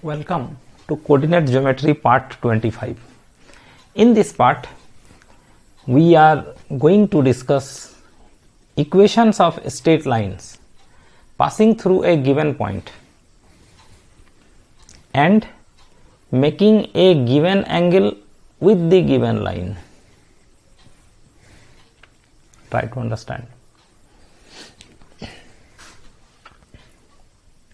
Welcome to Coordinate Geometry Part 25. In this part, we are going to discuss equations of straight lines passing through a given point and making a given angle with the given line. Try to understand.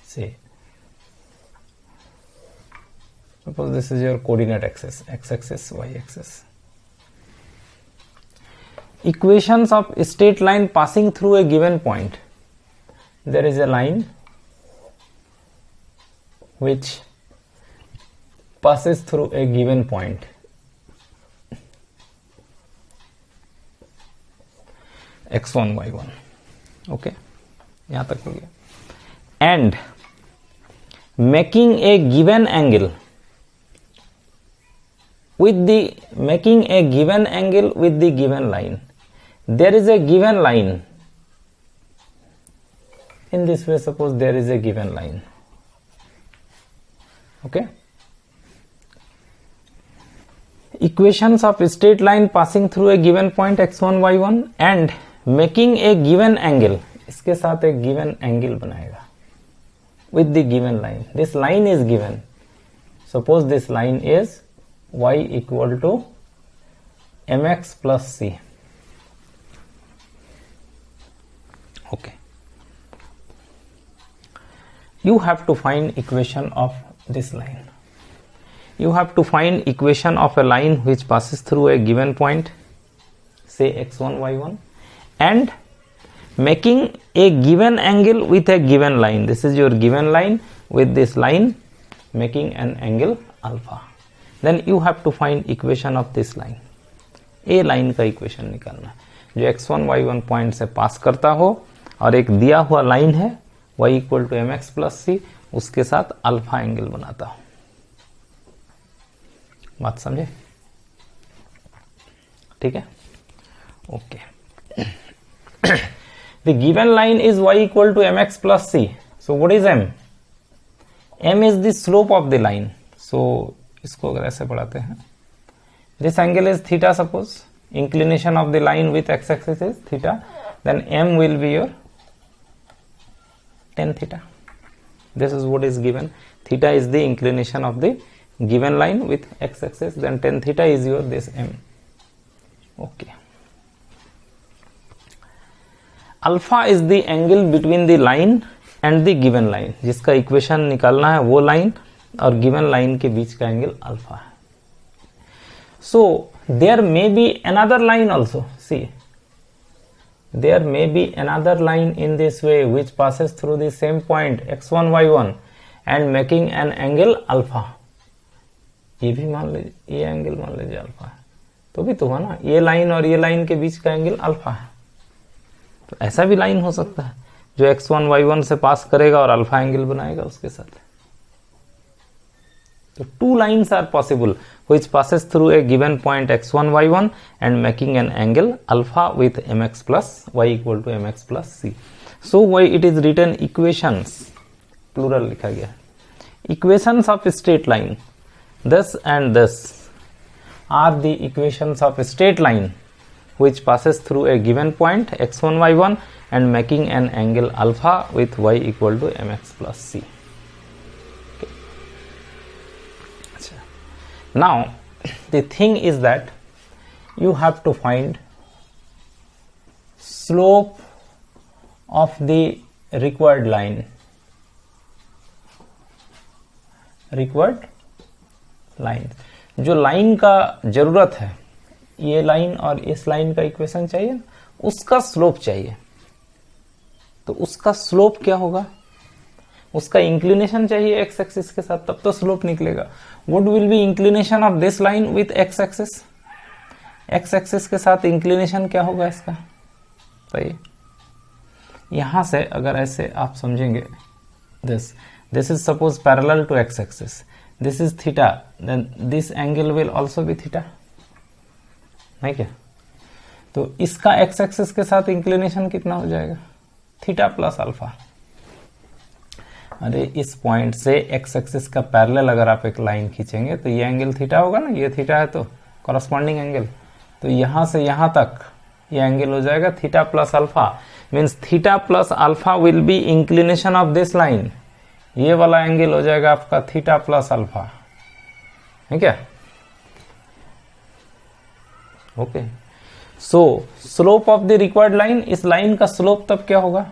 See, suppose this is your coordinate axis, x-axis, y-axis. Equations of a straight line passing through a given point. There is a line which passes through a given point. x1, y1. Okay, यहाँ तक हो गया. And making a given angle with the given line. There is a given line. In this way, suppose there is a given line. Okay. Equations of a straight line passing through a given point x1, y1 and making a given angle. इसके साथ एक given angle बनाएगा with the given line. This line is given. Suppose this line is y equal to mx plus c. Okay. You have to find equation of this line. You have to find equation of a line which passes through a given point, say x1, y1, and making a given angle with a given line. This is your given line. With this line, making an angle alpha. Then you have to find equation of this line. A line का equation निकालना जो x1, y1 point से पास करता हो और एक दिया हुआ लाइन है y equal to mx plus c, उसके साथ अल्फा एंगल बनाता हो. बात समझे? ठीक है. Okay. The given line is y equal to mx plus c. So what is m? M is the slope of the line. So इसको अगर ऐसे पढ़ाते हैं, this angle is theta, suppose inclination of the line with x-axis is theta, then m will be your tan theta. This is what is given. Theta is the inclination of the given line with x-axis, then tan theta is your this m. Okay. Alpha is the angle between the line and the given line. जिसका equation निकालना है वो line और given line के बीच का angle alpha है. So there may be another line also. See, there may be another line in this way which passes through the same point x1, y1 and making an angle alpha. ये भी मान लीजिए, ये angle मान लीजिए alpha है, तो भी तो है ना, ये लाइन और ये लाइन के बीच का एंगल अल्फा है. तो ऐसा भी लाइन हो सकता है जो x1, y1 से पास करेगा और अल्फा एंगल बनाएगा उसके साथ. So two lines are possible which passes through a given point x1, y1 and making an angle alpha with mx plus y equal to mx plus c. So why it is written equations, plural लिखा गया, equations of a straight line. This and this are the equations of a straight line which passes through a given point x1, y1 and making an angle alpha with y equal to mx plus c. Now the thing is that you have to find slope of the required line. Required line, जो line का जरूरत है, ये line और इस line का equation चाहिए, उसका स्लोप चाहिए. तो उसका स्लोप क्या होगा? उसका इंक्लिनेशन चाहिए एक्स एक्सिस के साथ, तब तो स्लोप निकलेगा. What will be inclination of this line with x axis? x axis के साथ इंक्लिनेशन क्या होगा इसका? सही. यहां से अगर ऐसे आप समझेंगे, this is suppose parallel to x axis, this is theta, then this angle will also be theta. नहीं क्या? तो इसका x axis के साथ इंक्लिनेशन कितना हो जाएगा? Theta plus alpha. अरे इस पॉइंट से एक्स एक्सिस का पैरेलल अगर आप एक लाइन खींचेंगे तो ये एंगल थीटा होगा ना, ये थीटा है तो कॉरस्पॉन्डिंग एंगल, तो यहां से यहां तक ये एंगल हो जाएगा theta plus alpha, means theta plus alpha will be inclination of this line, ये वाला एंगल हो जाएगा आपका थीटा प्लस अल्फा, है क्या? Okay, so slope of the required line, इस लाइन का स्लोप तब क्या होगा?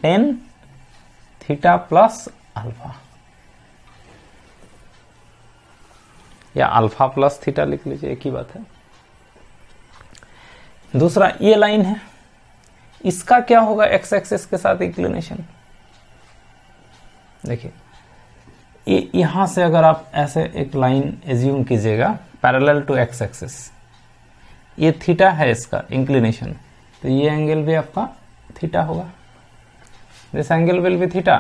tan थीटा प्लस अल्फा, या अल्फा प्लस थीटा लिख लीजिए, एक ही बात है। दूसरा ये लाइन है, इसका क्या होगा एक्स एक्सिस के साथ इंक्लिनेशन? देखिए ये यहां से अगर आप ऐसे एक लाइन एज्यूम कीजिएगा पैरेलल टू एक्स एक्सिस, ये थीटा है इसका इंक्लिनेशन, तो ये एंगल भी आपका थीटा होगा, this angle will be theta,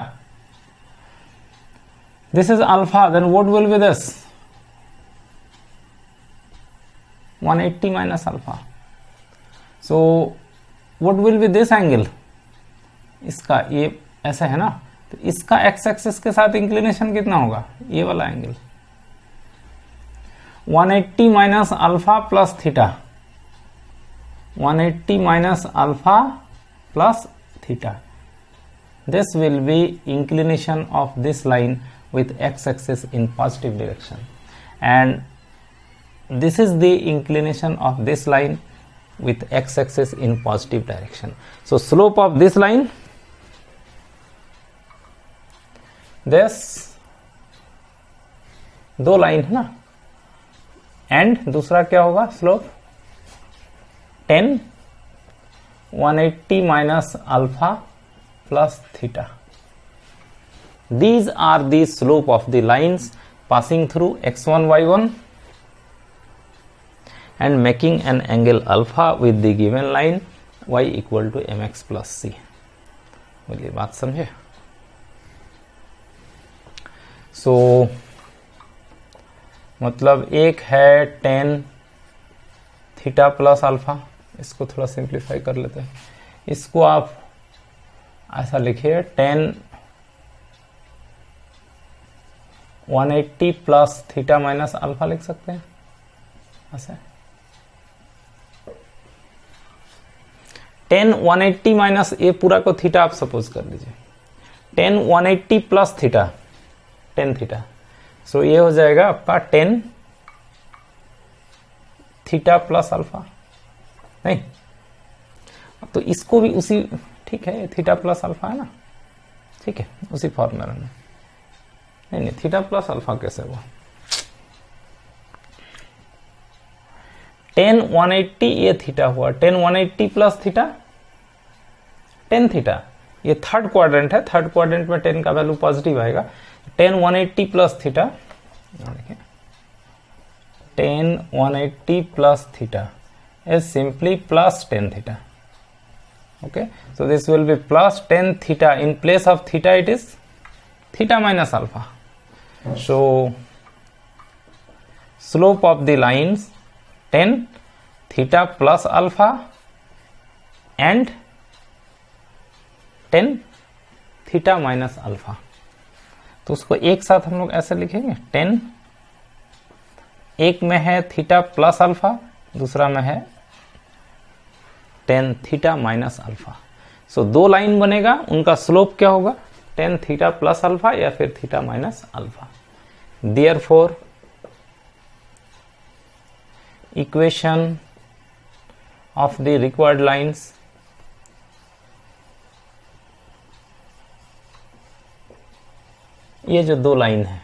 this is alpha, then what will be this? 180 minus alpha, so what will be this angle? इसका ये ऐसा है ना, तो इसका एक्स एक्सिस के साथ इंक्लिनेशन कितना होगा? ये वाला angle 180 minus alpha plus theta, 180 minus alpha plus theta, this will be inclination of this line with x axis in positive direction, and this is the inclination of this line with x axis in positive direction. So slope of this line, this दो line है ना, and दूसरा क्या होगा slope? 10 180 minus alpha plus theta. These are the slope of the lines passing through x1 y1 and making an angle alpha with the given line y equal to mx plus c. बोलिए बात समझे? सो मतलब एक है tan theta plus alpha, इसको थोड़ा simplify कर लेते हैं, इसको आप ऐसा लिखिए tan 180 plus theta minus alpha लिख सकते हैं ऐसे। tan 180 माइनस ये पूरा को थीटा आप सपोज कर लीजिए, tan 180 plus theta tan theta, so ये हो जाएगा आपका tan थीटा प्लस अल्फा, नहीं तो इसको भी उसी, ठीक है थीटा प्लस अल्फा है ना, ठीक है उसी फॉर्मूला में, नहीं थीटा प्लस अल्फा कैसे हुआ? tan 180 ये थीटा हुआ, tan 180 plus theta tan theta, ये थर्ड क्वाड्रेंट है, थर्ड क्वाड्रेंट में tan का वैल्यू पॉजिटिव आएगा, tan 180 प्लस थीटा, देखिए tan 180 plus theta is simply plus tan theta. Okay, so this will be plus tan theta, in place of theta it is theta minus alpha. So slope of the lines tan theta plus alpha and tan theta minus alpha, तो उसको एक साथ हम लोग ऐसे लिखेंगे, tan एक में है थीटा प्लस अल्फा, दूसरा में है tan थीटा माइनस अल्फा, सो दो लाइन बनेगा, उनका स्लोप क्या होगा? tan थीटा प्लस अल्फा या फिर theta minus alpha. Therefore equation of the required lines, ये जो दो लाइन है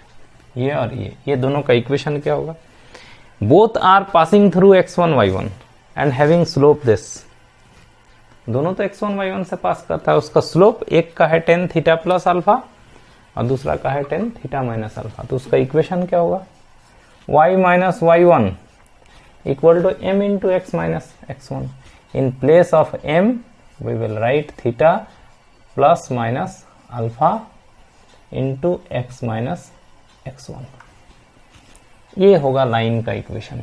ये और ये दोनों का इक्वेशन क्या होगा? Both are passing through x1 y1 and having slope this, दोनों तो x1 y1 से पास करता है, उसका स्लोप एक का है tan थीटा प्लस अल्फा और दूसरा का है tan थीटा माइनस अल्फा, तो उसका इक्वेशन क्या होगा? y minus y1 equal to m into x minus x1, in place of m we will write theta plus minus alpha into x minus x1, ये होगा लाइन का equation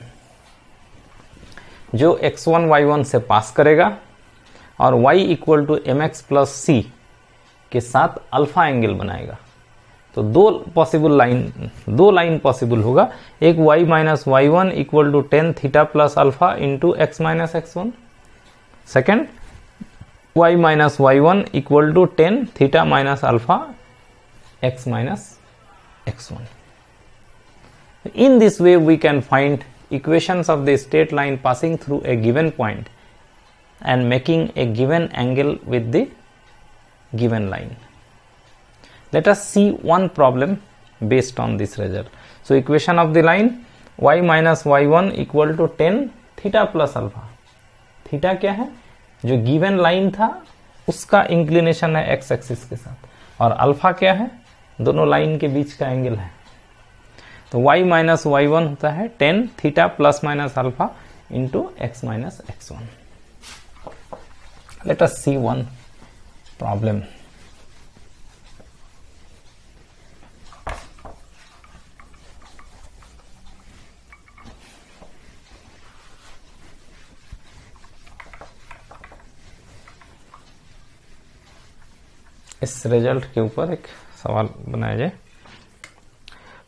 जो x1 y1 से पास करेगा और y equal to mx plus c के साथ alpha angle बनाएगा। तो दो लाइन पॉसिबल होगा, एक y minus y one equal to tan theta plus alpha into x minus x one, second y minus y one equal to tan theta minus alpha x minus x one. In this way we can find equations of the straight line passing through a given point and making a given angle with the given line. Let us see one problem based on this result. So equation of the line y minus y1 equal to 10 theta plus alpha. Theta क्या है? जो given line था उसका inclination है x axis के साथ, और alpha क्या है? दोनों लाइन के बीच का एंगल है। तो y माइनस वाई वन होता है 10 theta plus minus alpha into x minus x one. Let us see one problem. इस रिजल्ट के ऊपर एक सवाल बनाया जाए।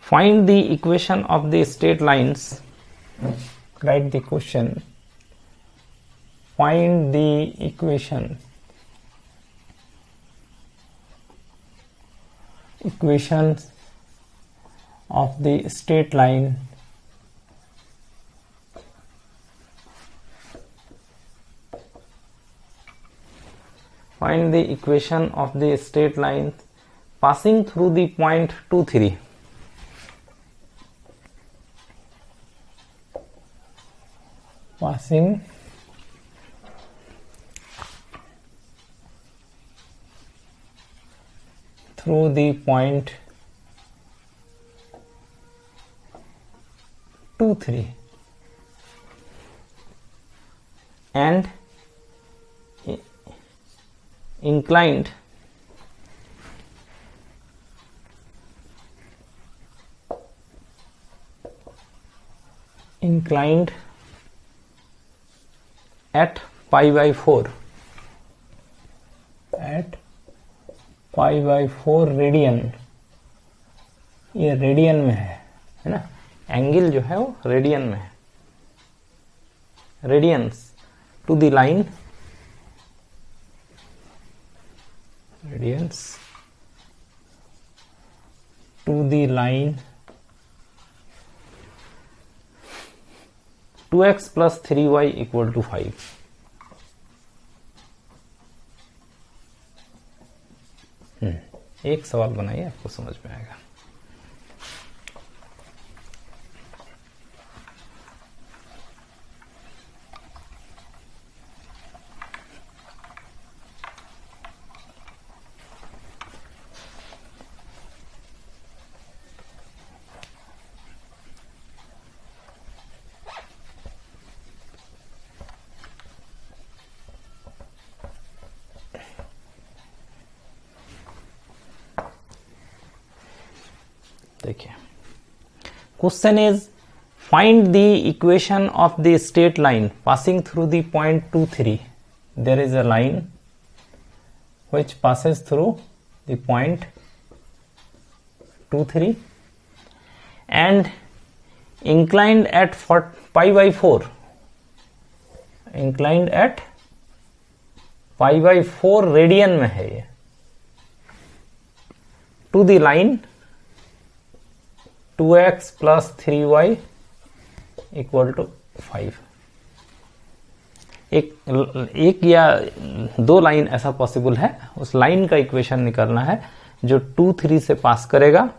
Find the equation of the straight lines. Write the question. Find the equations of the straight line Find the equation of the straight line passing through the point 2, 3. Passing through the point 2, 3 and inclined at pi by 4 radian. ये radian में है ना, angle जो है वो radian में है। Radians to the line, radians to the line 2x plus 3y equal to 5। एक सवाल बनाइए, आपको समझ में आएगा। देखिए, question is find the equation of the straight line passing through the point 2, 3। There is a line which passes through the point 2, 3 and inclined at pi by 4, inclined at pi by 4 radian में है ये, to the line 2x plus 3y equal to 5। एक या दो line ऐसा possible है, उस line का इक्वेशन निकालना है जो 2, 3 से पास करेगा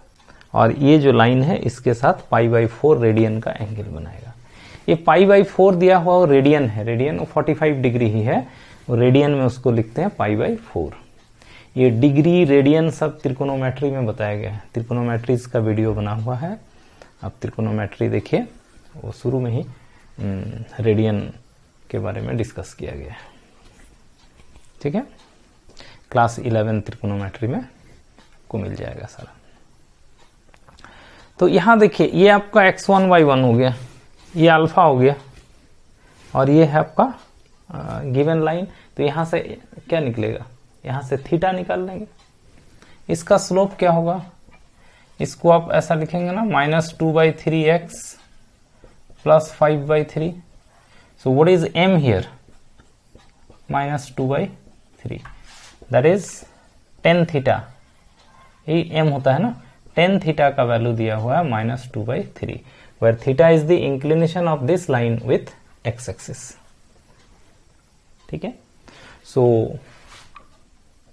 और ये जो लाइन है इसके साथ पाई बाई 4 रेडियन का एंगल बनाएगा। ये पाई बाई 4 दिया हुआ वो रेडियन है, रेडियन 45 डिग्री ही है, वो रेडियन में उसको लिखते हैं पाई बाई 4। ये डिग्री रेडियन सब त्रिकोणोमेट्री में बताया गया है, त्रिकोणोमेट्रीज का वीडियो बना हुआ है, आप त्रिकोणोमेट्री देखिए, वो शुरू में ही रेडियन के बारे में डिस्कस किया गया है। ठीक है, क्लास 11 त्रिकोणोमेट्री में को मिल जाएगा सारा। तो यहां देखिए, ये आपका x1 y1 हो गया, ये अल्फा हो गया, और ये है आपका गिवन लाइन। तो यहां से क्या निकलेगा, यहां से थीटा निकाल लेंगे, इसका स्लोप क्या होगा, इसको आप ऐसा लिखेंगे ना, -2/3x plus 5/3. So what is m here? -2/3. That is tan theta. ये m होता है ना, tan theta का वैल्यू दिया हुआ है -2/3, where theta is the inclination of this line with x axis. ठीक है. So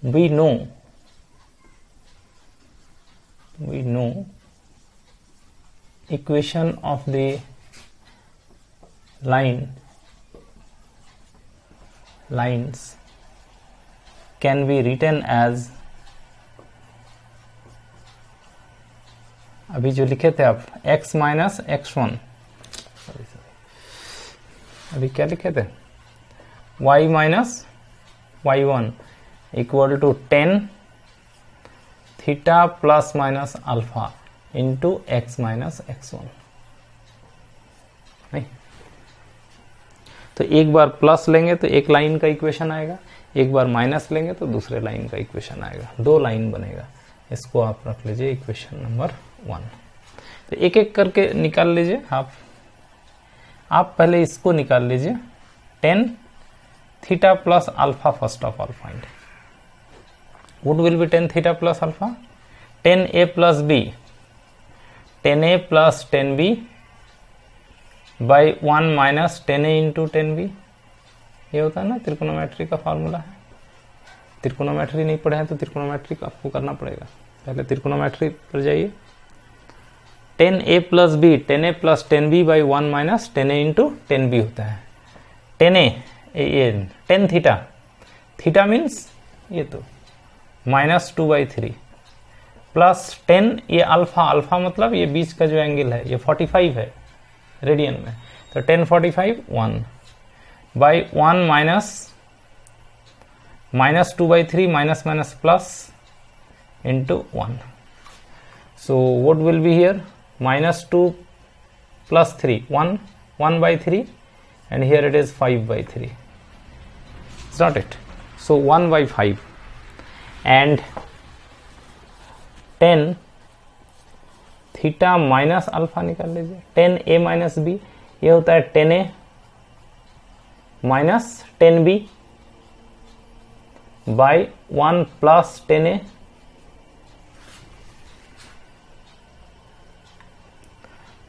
we know equation of the lines can be written as, अभी जो लिखे थे आप x माइनस x1, अभी क्या लिखे थे, y minus y1 equal to tan theta plus minus alpha into x minus x1. नहीं, तो एक बार प्लस लेंगे तो एक लाइन का इक्वेशन आएगा, एक बार माइनस लेंगे तो दूसरे लाइन का इक्वेशन आएगा, दो लाइन बनेगा. इसको आप रख लीजिए इक्वेशन नंबर 1. तो एक एक करके निकाल लीजिए आप पहले इसको निकाल लीजिए, tan theta plus alpha first of all find. What will be tan theta plus alpha? Tan A plus B. Tan A plus tan B by 1 minus tan A into tan B. ये होता है ना त्रिकोणोमेट्री का formula है. त्रिकोणोमेट्री नहीं पढ़े हैं तो त्रिकोणोमेट्री आपको करना पड़ेगा. पहले त्रिकोणोमेट्री पर जाइए. tan A plus B, tan A plus tan B by 1 minus tan A into tan B होता है. tan A, tan theta. Theta means ये तो -2/3 प्लस 10, ये अल्फा मतलब ये बीच का जो एंगल है ये 45 है रेडियन में, तो 10 45 1 by 1 -2/3 minus plus into 1. So what will be here, -2 plus 3 1/3 and here it is 5/3. It's not it. So 1/5 and tan theta minus alpha निकाल लीजिए. tan A माइनस बी ये होता है tan A minus tan B by 1 plus tan A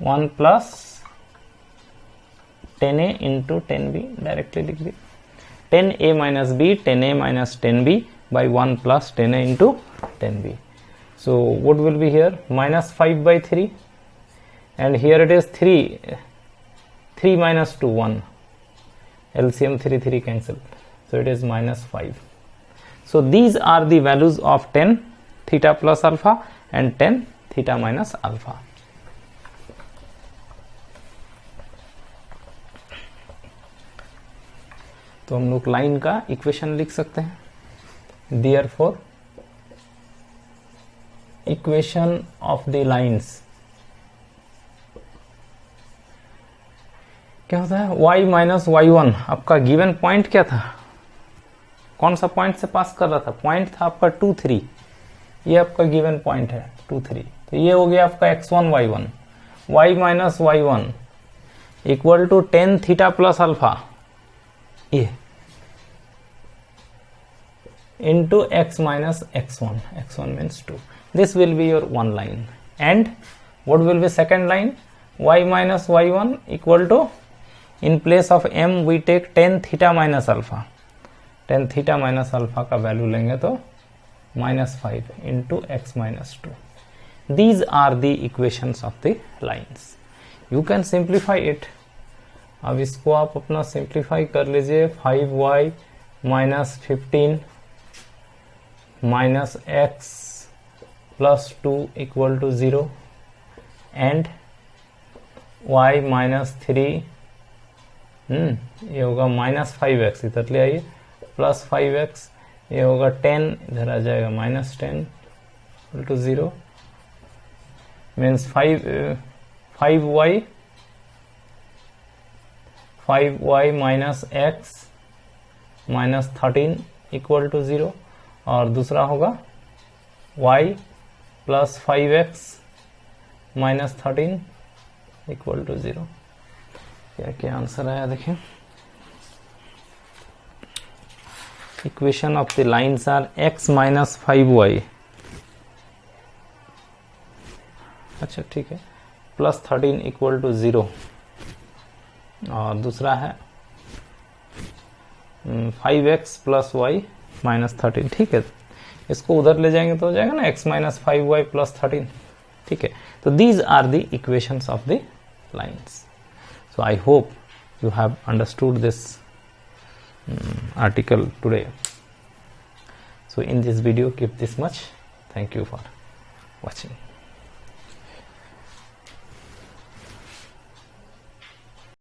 1 plus tan A into tan B directly लिख दी. tan A minus B, tan A minus tan B by 1 plus tan A into tan B. So what will be here, -5/3 and here it is 3 minus 2 1, LCM 3 cancel, so it is -5. So these are the values of tan theta plus alpha and tan theta minus alpha. तो हम लोग line का equation लिख सकते हैं. Therefore, equation of the lines क्या होता है, y माइनस y1. आपका गिवन पॉइंट क्या था, कौन सा पॉइंट से पास कर रहा था, पॉइंट था आपका 2 3. ये आपका गिवन पॉइंट है 2 3. तो ये हो गया आपका x1 y1. y minus y1 equal to tan theta plus alpha ये into x minus x1. x1 means 2. This will be your one line. And what will be second line, y minus y1 equal to, in place of m we take tan theta minus alpha. tan theta minus alpha का value लेंगे तो -5 into x minus 2. These are the equations of the lines. You can simplify it. अब इसको आप अपना simplify कर लीजिए. 5y minus 15 minus x plus 2 equal to 0 and y minus 3 ये होगा -5x, इधर ले आइए, प्लस 5x, ये होगा 10, इधर आ जाएगा -10 equal to 0 means 5y minus x minus 13 equal to 0. और दूसरा होगा y plus 5x minus 13 equal to 0। क्या क्या आंसर आया देखें। Equation of the lines are x minus 5y, अच्छा ठीक है, प्लस 13 इक्वल टू 0, और दूसरा है 5x प्लस वाई माइनस 13। ठीक है, इसको उधर ले जाएंगे तो हो जाएगा ना x माइनस 5y प्लस 13। ठीक है, तो these are the equations of the lines. So I hope you have understood this article today. So in this video, keep this much. Thank you for watching.